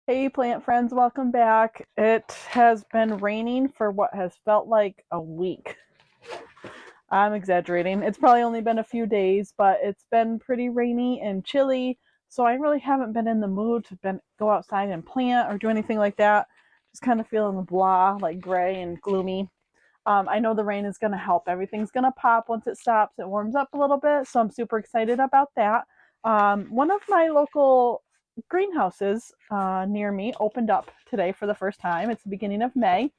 Hey plant friends, welcome back. It has been raining for what has felt like a week. I'm exaggerating. It's probably only been a few days, but it's been pretty rainy and chilly, so I really haven't been in the mood to go outside and plant or do anything like that. Just kind of feeling blah, like gray and gloomy. I know the rain is going to help. Everything's going to pop once it stops. It warms up a little bit, so I'm super excited about that. One of my local greenhouses near me opened up today for the first time. It's the beginning of May.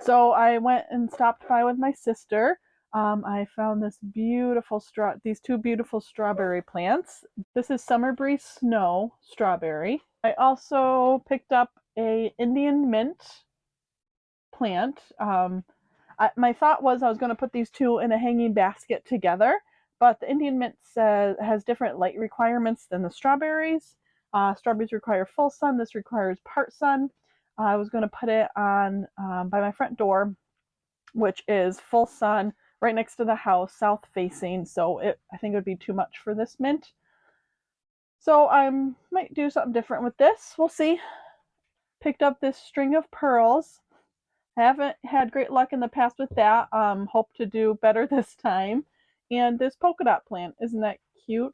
So I went and stopped by with my sister. I found these two beautiful strawberry plants. This is Summer Breeze Snow strawberry. I also picked up a Indian mint plant. My thought was I was going to put these two in a hanging basket together, but the Indian mint has different light requirements than the strawberries. Strawberries require full sun. This requires part sun. I was going to put it on by my front door, which is full sun, right next to the house, south facing. So I think it would be too much for this mint. So I might do something different with this. We'll see. Picked up this string of pearls. I haven't had great luck in the past with that. Hope to do better this time. And this polka dot plant, isn't that cute?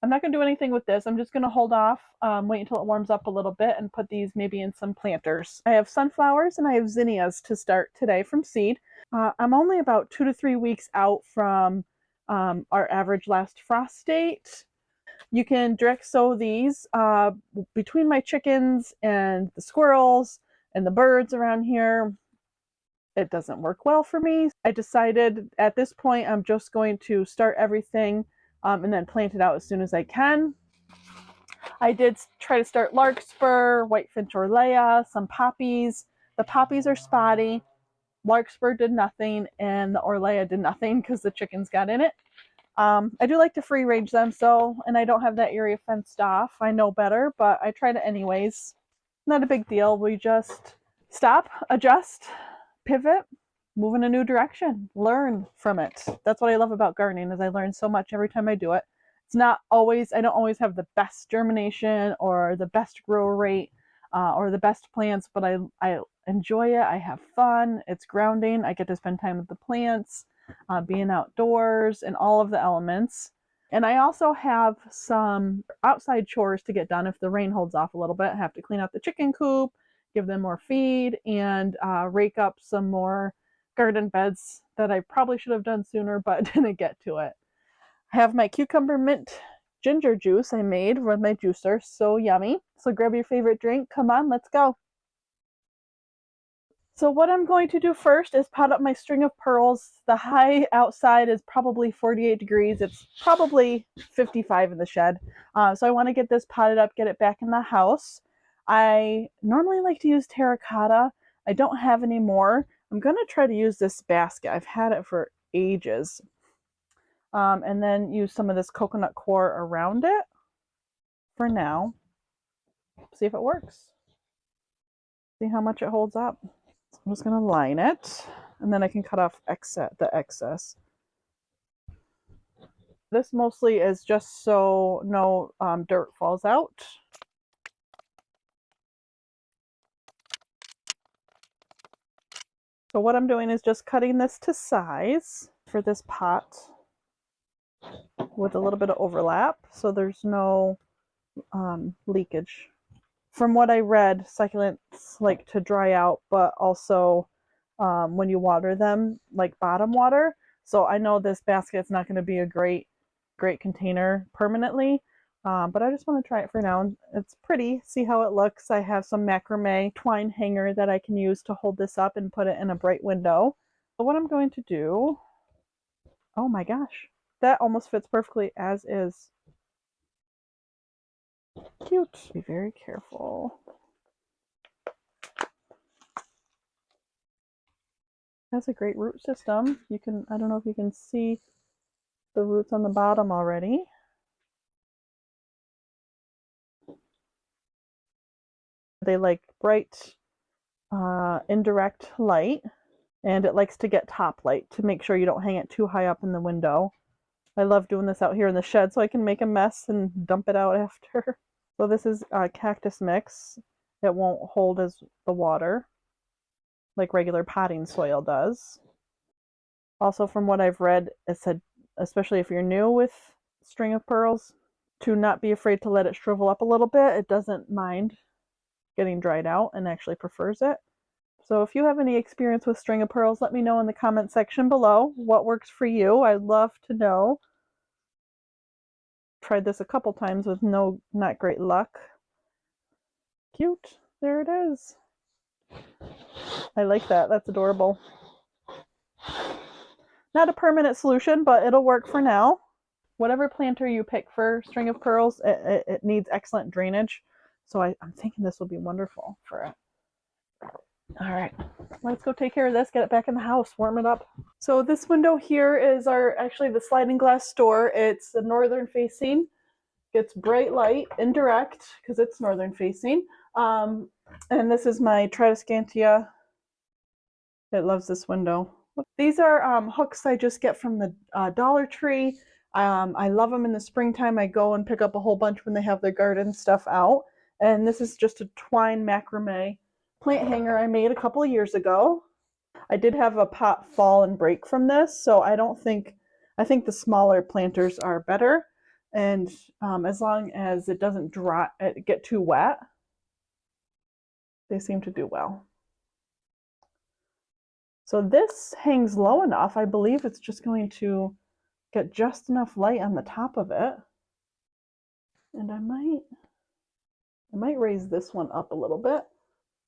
I'm not going to do anything with this. I'm just going to hold off, wait until it warms up a little bit, and put these maybe in some planters. I have sunflowers and I have zinnias to start today from seed. I'm only about 2 to 3 weeks out from our average last frost date. You can direct sow these between my chickens and the squirrels and the birds around here. It doesn't work well for me. I decided at this point I'm just going to start everything and then plant it out as soon as I can. I did try to start larkspur, whitefinch orlea, some poppies. The poppies are spotty. Larkspur did nothing, and the orlea did nothing because the chickens got in it. I do like to free range them, and I don't have that area fenced off. I know better, but I tried it anyways. Not a big deal. We just stop, adjust, pivot, move in a new direction, learn from it. That's what I love about gardening is I learn so much every time I do it. I don't always have the best germination or the best grow rate or the best plants, but I enjoy it. I have fun. It's grounding. I get to spend time with the plants, being outdoors and all of the elements. And I also have some outside chores to get done if the rain holds off a little bit. I have to clean out the chicken coop, give them more feed, and rake up some more garden beds that I probably should have done sooner, but didn't get to it. I have my cucumber mint ginger juice I made with my juicer. So yummy. So grab your favorite drink. Come on, let's go. So what I'm going to do first is pot up my string of pearls. The high outside is probably 48 degrees. It's probably 55 in the shed. So I want to get this potted up, get it back in the house. I normally like to use terracotta. I don't have any more. I'm going to try to use this basket. I've had it for ages. And then use some of this coconut coir around it for now. See if it works. See how much it holds up. So I'm just going to line it, and then I can cut off the excess. This mostly is just so no dirt falls out. So what I'm doing is just cutting this to size for this pot with a little bit of overlap so there's no leakage. From what I read, succulents like to dry out, but also when you water them, like bottom water. So I know this basket's not going to be a great container permanently, but I just want to try it for now. It's pretty. See how it looks. I have some macrame twine hanger that I can use to hold this up and put it in a bright window. So what I'm going to do, oh my gosh, that almost fits perfectly as is. Cute. Be very careful. Has a great root system. I don't know if you can see the roots on the bottom already. They like bright, indirect light, and it likes to get top light to make sure you don't hang it too high up in the window. I love doing this out here in the shed so I can make a mess and dump it out after. So this is a cactus mix. It won't hold as the water like regular potting soil does. Also, from what I've read, it said, especially if you're new with string of pearls, to not be afraid to let it shrivel up a little bit. It doesn't mind getting dried out and actually prefers it. So if you have any experience with string of pearls, let me know in the comment section below what works for you. I'd love to know. Tried this a couple times with not great luck. Cute. There it is. I like that. That's adorable. Not a permanent solution, but it'll work for now. Whatever planter you pick for string of pearls, it needs excellent drainage. So I'm thinking this will be wonderful for it. All right, let's go take care of this, get it back in the house, warm it up. So this window here is actually the sliding glass door. It's the northern facing. Gets bright light indirect because it's northern facing. And this is my Tridescantia. It loves this window. These are hooks I just get from the Dollar Tree. I love them in the springtime. I go and pick up a whole bunch when they have their garden stuff out. And this is just a twine macrame plant hanger I made a couple of years ago. I did have a pot fall and break from this, so I think the smaller planters are better. And as long as it doesn't get too wet, they seem to do well. So this hangs low enough. I believe it's just going to get just enough light on the top of it. And I might raise this one up a little bit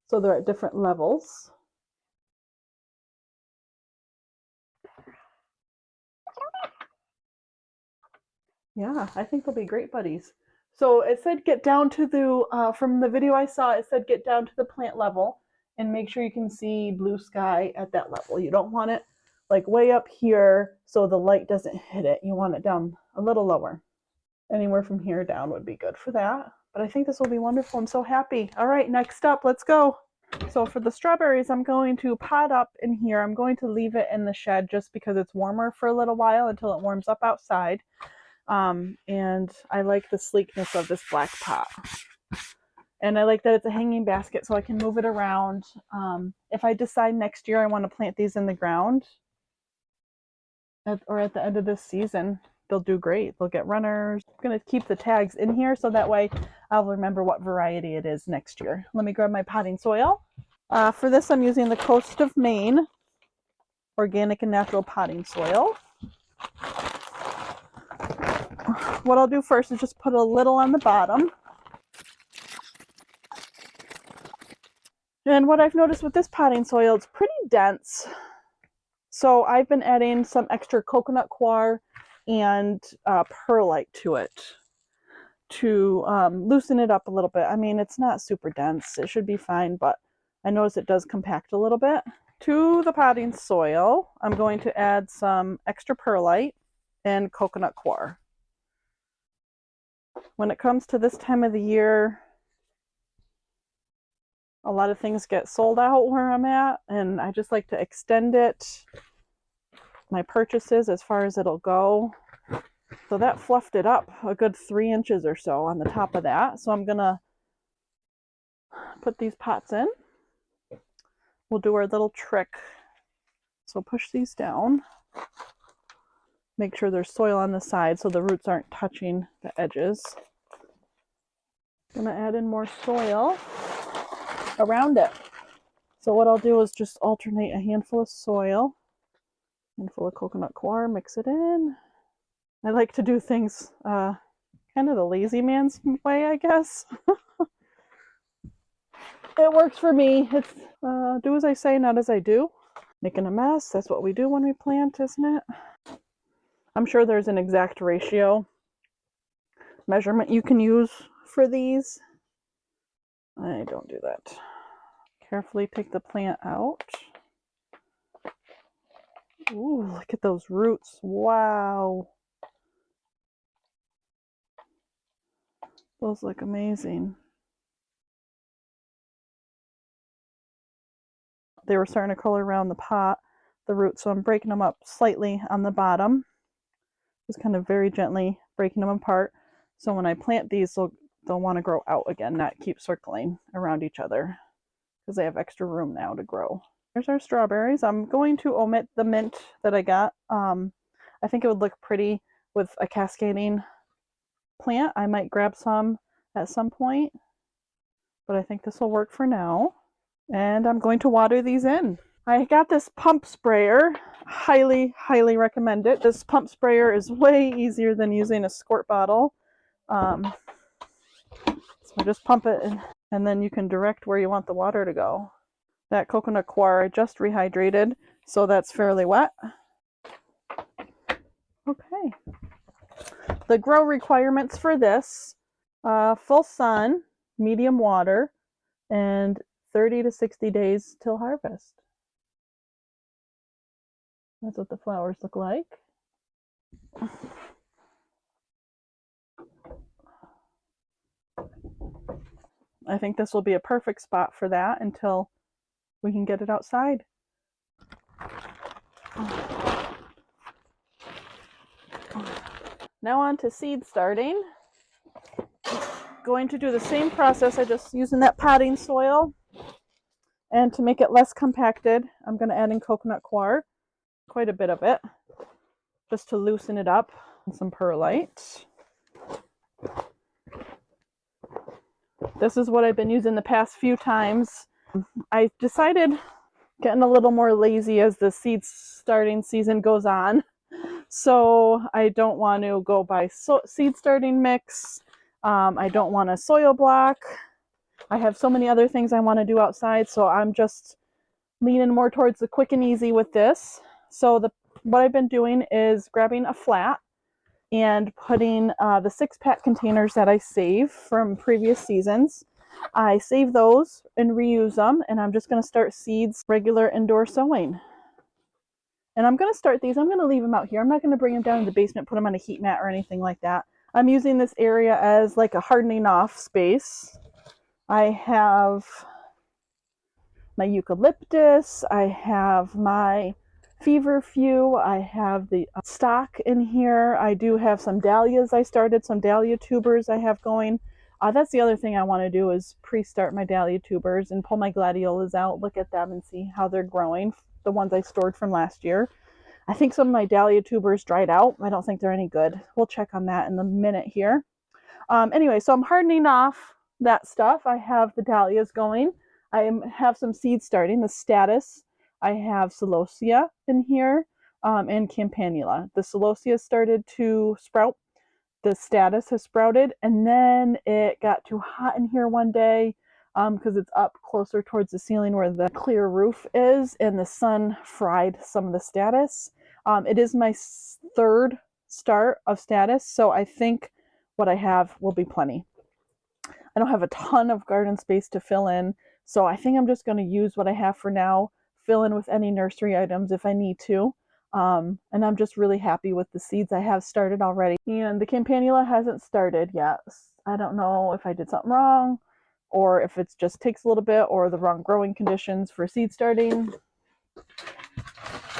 so they're at different levels. Yeah, I think they'll be great buddies. So it said get down to from the video I saw, it said get down to the plant level and make sure you can see blue sky at that level. You don't want it like way up here so the light doesn't hit it. You want it down a little lower. Anywhere from here down would be good for that. But I think this will be wonderful. I'm so happy. All right, next up, let's go. So for the strawberries, I'm going to pot up in here. I'm going to leave it in the shed just because it's warmer for a little while until it warms up outside. And I like the sleekness of this black pot. And I like that it's a hanging basket so I can move it around. If I decide next year I want to plant these in the ground or at the end of this season, they'll do great. They'll get runners. I'm going to keep the tags in here so that way I'll remember what variety it is next year. Let me grab my potting soil. For this, I'm using the Coast of Maine organic and natural potting soil. What I'll do first is just put a little on the bottom. And what I've noticed with this potting soil, it's pretty dense. So I've been adding some extra coconut coir and perlite to it to loosen it up a little bit. I mean, it's not super dense. It should be fine, but I notice it does compact a little bit. To the potting soil, I'm going to add some extra perlite and coconut coir. When it comes to this time of the year, a lot of things get sold out where I'm at, and I just like to extend my purchases as far as it'll go. So that fluffed it up a good 3 inches or so on the top of that. So I'm gonna put these pots in. We'll do our little trick. So push these down. Make sure there's soil on the side so the roots aren't touching the edges. I'm gonna add in more soil around it. So what I'll do is just alternate a handful of soil, handful of coconut coir, mix it in. I like to do things kind of the lazy man's way, I guess. It works for me. It's do as I say, not as I do. Making a mess, that's what we do when we plant, isn't it? I'm sure there's an exact ratio measurement you can use for these. I don't do that. Carefully take the plant out. Ooh, look at those roots. Wow. Those look amazing. They were starting to color around the pot, the roots, so I'm breaking them up slightly on the bottom. Just kind of very gently breaking them apart. So when I plant these, they'll they'll want to grow out again, not keep circling around each other because they have extra room now to grow. Here's our strawberries. I'm going to omit the mint that I got. I think it would look pretty with a cascading plant. I might grab some at some point, but I think this will work for now. And I'm going to water these in. I got this pump sprayer. Highly, highly recommend it. This pump sprayer is way easier than using a squirt bottle. So just pump it, and then you can direct where you want the water to go. That coconut coir I just rehydrated, so that's fairly wet. Okay. The grow requirements for this, full sun, medium water, and 30 to 60 days till harvest. That's what the flowers look like. I think this will be a perfect spot for that until we can get it outside. Now on to seed starting. Going to do the same process, I just using that potting soil. And to make it less compacted, I'm going to add in coconut coir, quite a bit of it, just to loosen it up, and some perlite. This is what I've been using the past few times. I decided getting a little more lazy as the seed starting season goes on. So I don't want to go buy seed starting mix. I don't want a soil block. I have so many other things I want to do outside, so I'm just leaning more towards the quick and easy with this. So what I've been doing is grabbing a flat and putting the 6-pack containers that I save from previous seasons. I save those and reuse them, and I'm just going to start seeds, regular indoor sowing. And I'm going to start these. I'm going to leave them out here. I'm not going to bring them down to the basement, put them on a heat mat or anything like that. I'm using this area as like a hardening off space. I have my eucalyptus. I have my feverfew. I have the stock in here. I do have some dahlias I started, some dahlia tubers I have going. That's the other thing I want to do is pre-start my dahlia tubers and pull my gladiolas out, look at them and see how they're growing, the ones I stored from last year. I think some of my dahlia tubers dried out. I don't think they're any good. We'll check on that in a minute here. Anyway, so I'm hardening off that stuff. I have the dahlias going. I have some seeds starting, the status. I have celosia in here and campanula. The celosia started to sprout. The status has sprouted, and then it got too hot in here one day because it's up closer towards the ceiling where the clear roof is, and the sun fried some of the status. It is my third start of status, so I think what I have will be plenty. I don't have a ton of garden space to fill in, so I think I'm just going to use what I have for now, fill in with any nursery items if I need to. And I'm just really happy with the seeds I have started already. And the campanula hasn't started yet. I don't know if I did something wrong or if it just takes a little bit or the wrong growing conditions for seed starting.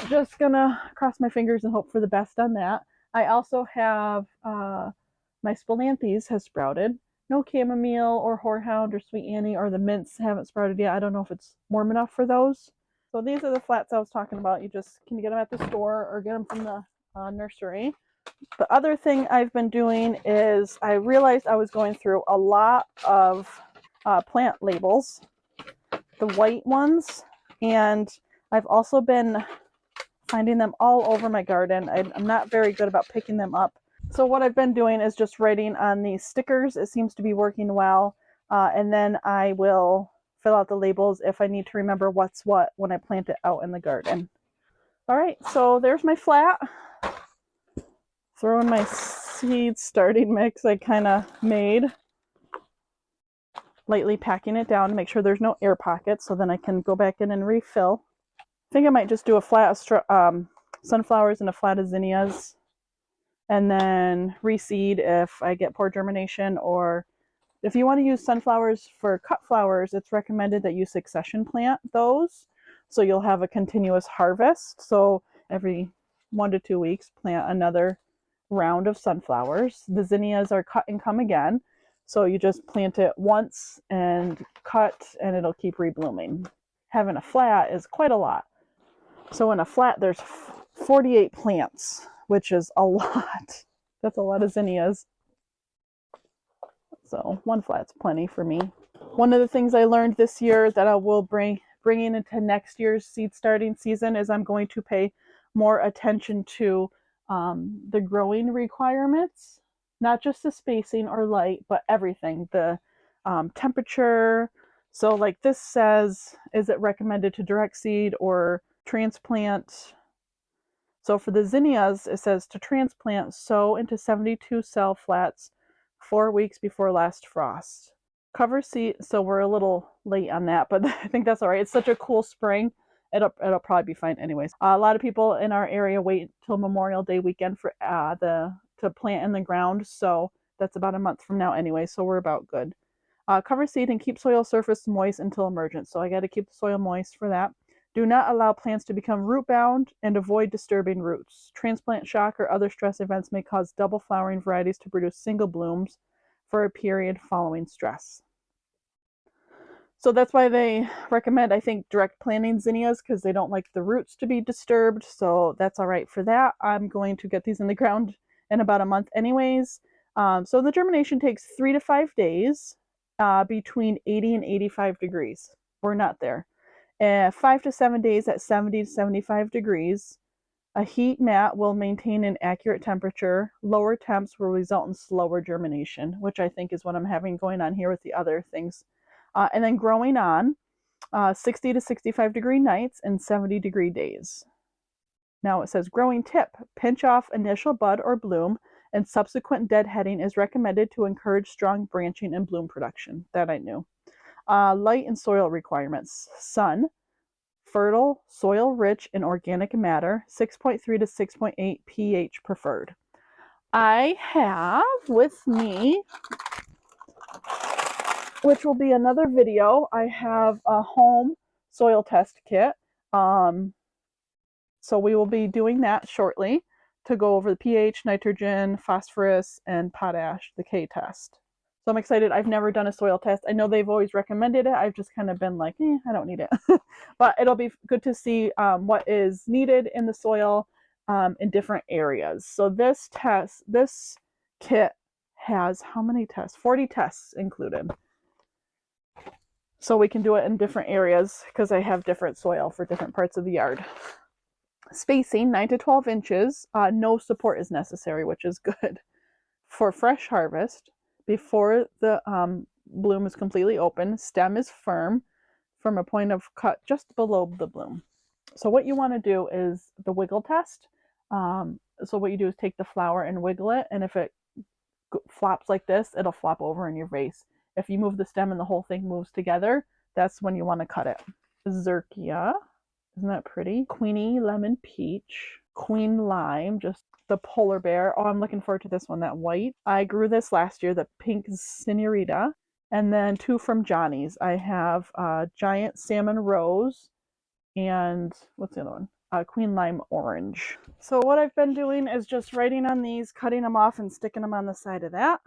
Just gonna cross my fingers and hope for the best on that. I also have my spilanthes has sprouted. No chamomile or horehound or sweet Annie or the mints haven't sprouted yet. I don't know if it's warm enough for those. So these are the flats I was talking about. You just can get them at the store or get them from the nursery. The other thing I've been doing is I realized I was going through a lot of plant labels, the white ones, and I've also been finding them all over my garden. I'm not very good about picking them up. So what I've been doing is just writing on these stickers. It seems to be working well. And then I will fill out the labels if I need to remember what's what when I plant it out in the garden. All right, so there's my flat. Throw in my seed starting mix I kind of made. Lightly packing it down to make sure there's no air pockets so then I can go back in and refill. I think I might just do a flat of sunflowers and a flat of zinnias and then reseed if I get poor germination, or if you want to use sunflowers for cut flowers, it's recommended that you succession plant those so you'll have a continuous harvest. So every 1 to 2 weeks, plant another round of sunflowers. The zinnias are cut and come again. So you just plant it once and cut, and it'll keep reblooming. Having a flat is quite a lot. So in a flat, there's 48 plants, which is a lot. That's a lot of zinnias. So one flat's plenty for me. One of the things I learned this year that I will bringing into next year's seed starting season is I'm going to pay more attention to the growing requirements, not just the spacing or light, but everything, the temperature. So like this says, is it recommended to direct seed or transplant? So for the zinnias, it says to transplant, sow into 72 cell flats 4 weeks before last frost. Cover seed, so we're a little late on that, but I think that's all right. It's such a cool spring. It'll probably be fine anyways. A lot of people in our area wait till Memorial Day weekend for to plant in the ground, so that's about a month from now anyway, so we're about good. Cover seed and keep soil surface moist until emergence. So I got to keep the soil moist for that. Do not allow plants to become root bound and avoid disturbing roots. Transplant shock or other stress events may cause double flowering varieties to produce single blooms for a period following stress. So that's why they recommend, I think, direct planting zinnias because they don't like the roots to be disturbed. So that's all right for that. I'm going to get these in the ground in about a month anyways. So the germination takes 3 to 5 days between 80 and 85 degrees. We're not there. 5 to 7 days at 70 to 75 degrees. A heat mat will maintain an accurate temperature. Lower temps will result in slower germination, which I think is what I'm having going on here with the other things. And then growing on 60 to 65 degree nights and 70 degree days. Now it says growing tip, pinch off initial bud or bloom and subsequent deadheading is recommended to encourage strong branching and bloom production. That I knew. Light and soil requirements. Sun, fertile, soil rich in organic matter, 6.3 to 6.8 pH preferred. I have with me, which will be another video, I have a home soil test kit. So we will be doing that shortly to go over the pH, nitrogen, phosphorus, and potash, the K test. So I'm excited. I've never done a soil test. I know they've always recommended it. I've just kind of been like, I don't need it. But it'll be good to see what is needed in the soil in different areas. So this kit has how many tests? 40 tests included. So we can do it in different areas because I have different soil for different parts of the yard. Spacing 9 to 12 inches. No support is necessary, which is good. For fresh harvest, before the bloom is completely open, stem is firm from a point of cut just below the bloom. So what you want to do is the wiggle test. So what you do is take the flower and wiggle it, and if it flops like this, it'll flop over in your vase. If you move the stem and the whole thing moves together, that's when you want to cut it. Zerkia, isn't that pretty? Queenie lemon peach, queen lime, just the polar bear. Oh, I'm looking forward to this one, that white. I grew this last year, the pink senorita, and then 2 from Johnny's. I have giant salmon rose and what's the other one? Queen lime orange. So what I've been doing is just writing on these, cutting them off and sticking them on the side of that.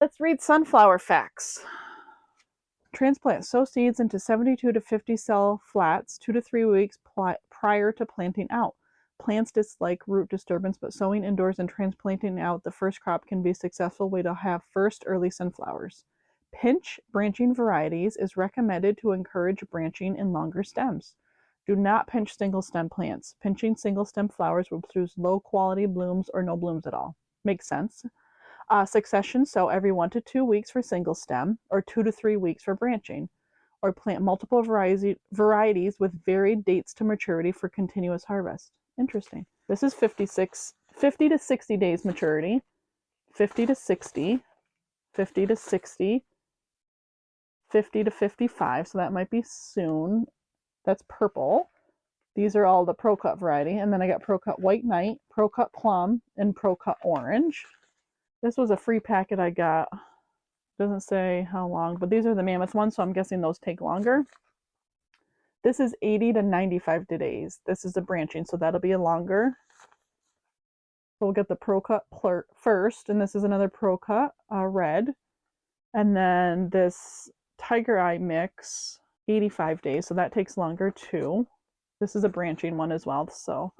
Let's read sunflower facts. Transplant sow seeds into 72 to 50 cell flats 2 to 3 weeks prior to planting out. Plants dislike root disturbance, but sowing indoors and transplanting out the first crop can be a successful way to have first early sunflowers. Pinch branching varieties is recommended to encourage branching in longer stems. Do not pinch single stem plants. Pinching single stem flowers will produce low quality blooms or no blooms at all. Makes sense. Succession sow every 1 to 2 weeks for single stem or 2 to 3 weeks for branching, or plant multiple varieties with varied dates to maturity for continuous harvest. Interesting. This is 50 to 60 days maturity, 50 to 60, 50 to 60, 50 to 55, so that might be soon. That's purple. These are all the Pro Cut variety, and then I got Pro Cut White Knight, Pro Cut Plum, and Pro Cut Orange. This was a free packet I got. Doesn't say how long, but these are the mammoth ones, so I'm guessing those take longer. This is 80 to 95 days. This is the branching, so that'll be a longer. So we'll get the Pro Cut first, and this is another Pro Cut red. And then this Tiger Eye mix, 85 days, so that takes longer too. This is a branching one as well, so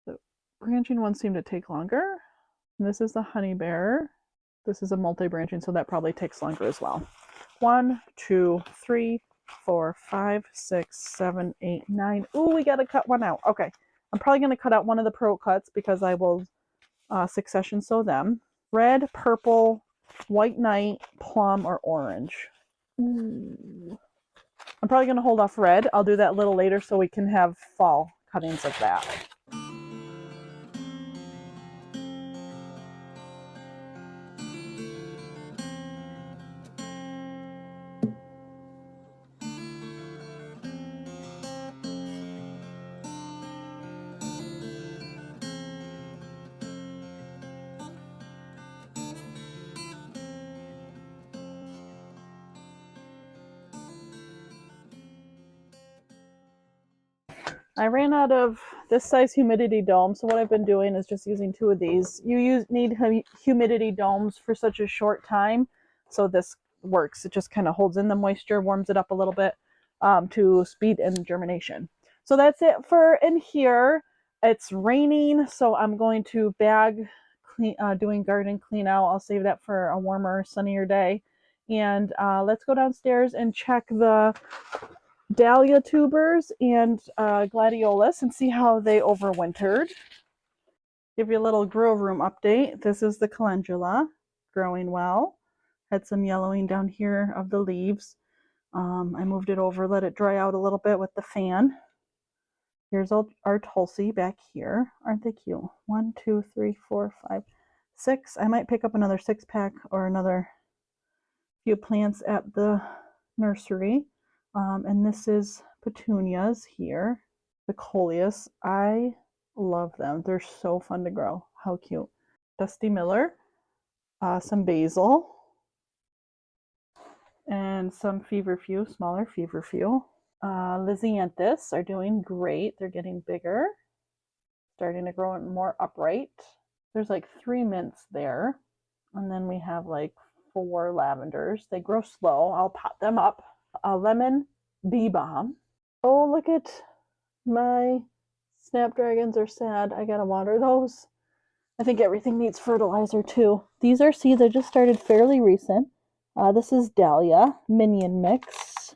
the branching ones seem to take longer. And this is the Honey Bear. This is a multi-branching, so that probably takes longer as well. 1, 2, 3, 4, 5, 6, 7, 8, 9. Ooh, we gotta cut one out. Okay, I'm probably gonna cut out one of the Pro Cuts because I will succession sow them. Red, purple, White Knight, plum, or orange. Ooh. I'm probably gonna hold off red. I'll do that a little later so we can have fall cuttings of that. I ran out of this size humidity dome, so what I've been doing is just using 2 of these. You need humidity domes for such a short time, so this works. It just kind of holds in the moisture, warms it up a little bit to speed in germination. So that's it for in here. It's raining, so I'm going to bag doing garden clean out. I'll save that for a warmer, sunnier day. And let's go downstairs and check the dahlia tubers and gladiolus and see how they overwintered. Give you a little grow room update. This is the calendula, growing well. Had some yellowing down here of the leaves. I moved it over, let it dry out a little bit with the fan. Here's our Tulsi back here. Aren't they cute? 1, 2, 3, 4, 5, 6. I might pick up another 6-pack or another few plants at the nursery. And this is petunias here, the coleus. I love them. They're so fun to grow. How cute. Dusty Miller, some basil, and some feverfew, smaller feverfew. Lysianthus are doing great. They're getting bigger, starting to grow more upright. There's like 3 mints there, and then we have like 4 lavenders. They grow slow. I'll pot them up. A lemon bee balm. Oh, look at my snapdragons are sad. I gotta water those. I think everything needs fertilizer too. These are seeds I just started fairly recent. This is dahlia minion mix.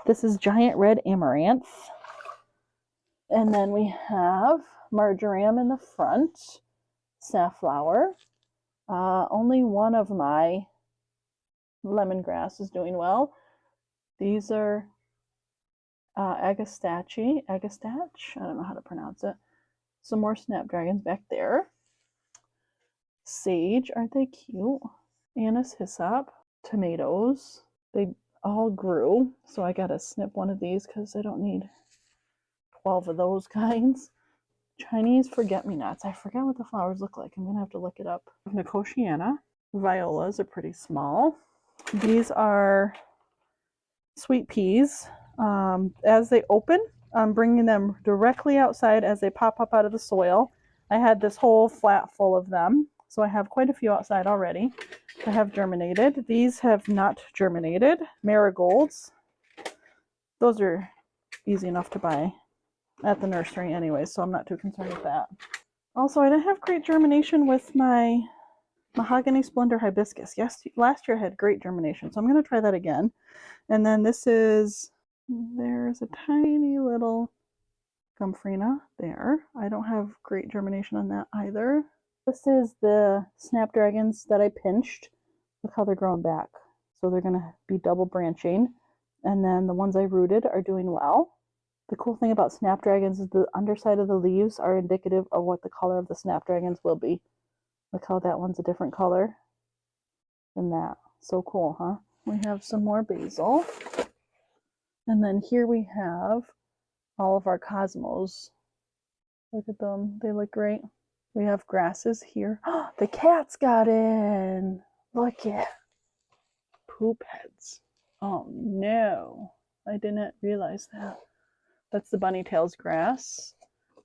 This is giant red amaranth. And then we have marjoram in the front, safflower. Only one of my lemongrass is doing well. These are agastache, I don't know how to pronounce it. Some more snapdragons back there. Sage, aren't they cute? Anise hyssop, tomatoes. They all grew, so I gotta snip one of these because I don't need 12 of those kinds. Chinese forget-me-nots. I forget what the flowers look like. I'm gonna have to look it up. Nicotiana. Violas are pretty small. These are sweet peas. As they open, I'm bringing them directly outside as they pop up out of the soil. I had this whole flat full of them, so I have quite a few outside already that have germinated. These have not germinated. Marigolds. Those are easy enough to buy at the nursery anyway, so I'm not too concerned with that. Also, I didn't have great germination with my Mahogany Splendor Hibiscus. Yes, last year had great germination, so I'm going to try that again. And then this is, there's a tiny little Gomphrena there. I don't have great germination on that either. This is the snapdragons that I pinched. Look how they're growing back. So they're going to be double branching. And then the ones I rooted are doing well. The cool thing about snapdragons is the underside of the leaves are indicative of what the color of the snapdragons will be. Look how that one's a different color than that. So cool, huh? We have some more basil. And then here we have all of our cosmos. Look at them. They look great. We have grasses here. The cats got in. Look at poop heads. Oh no. I didn't realize that. That's the bunny tails grass.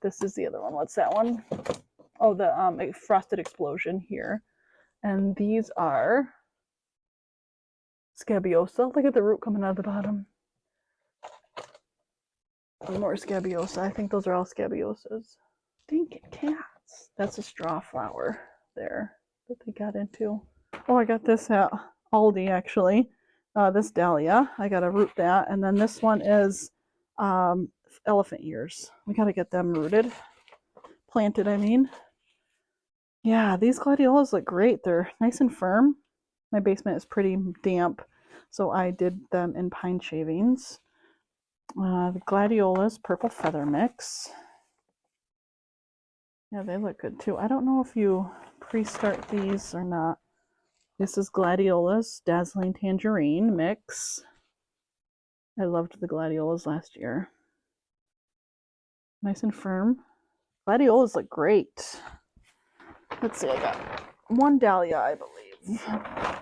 This is the other one. What's that one? Oh, the frosted explosion here. And these are scabiosa. Look at the root coming out of the bottom. More scabiosa. I think those are all scabiosas. Stinking cats. That's a straw flower there that they got into. Oh, I got this at Aldi actually. This dahlia. I gotta root that. And then this one is elephant ears. We gotta get them rooted. Planted, I mean. Yeah, these gladiolas look great. They're nice and firm. My basement is pretty damp, so I did them in pine shavings. The gladiolas, purple feather mix. Yeah, they look good too. I don't know if you pre-start these or not. This is gladiolas, dazzling tangerine mix. I loved the gladiolas last year. Nice and firm. Gladiolas look great. Let's see, I got one dahlia, I believe.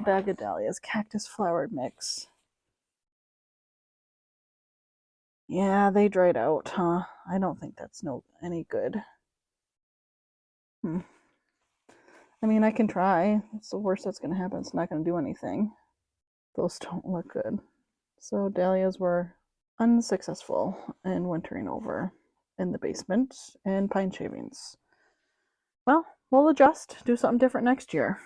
Bag of dahlias, cactus flowered mix. Yeah, they dried out, huh? I don't think that's any good. I mean, I can try. It's the worst that's going to happen. It's not going to do anything. Those don't look good. So dahlias were unsuccessful in wintering over in the basement and pine shavings. Well, we'll adjust, do something different next year.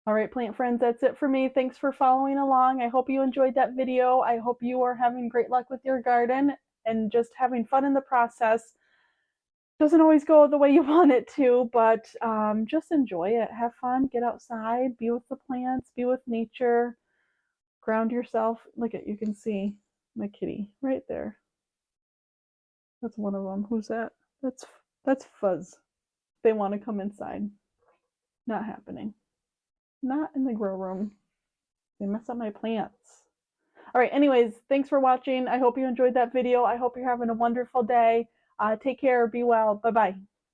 All right, plant friends, that's it for me. Thanks for following along. I hope you enjoyed that video. I hope you are having great luck with your garden and just having fun in the process. Doesn't always go the way you want it to, but just enjoy it. Have fun, get outside, be with the plants, be with nature, ground yourself. Look at, you can see my kitty right there. That's one of them. Who's that? That's Fuzz. They want to come inside. Not happening. Not in the grow room. They mess up my plants. All right, anyways, thanks for watching. I hope you enjoyed that video. I hope you're having a wonderful day. Take care. Be well. Bye-bye.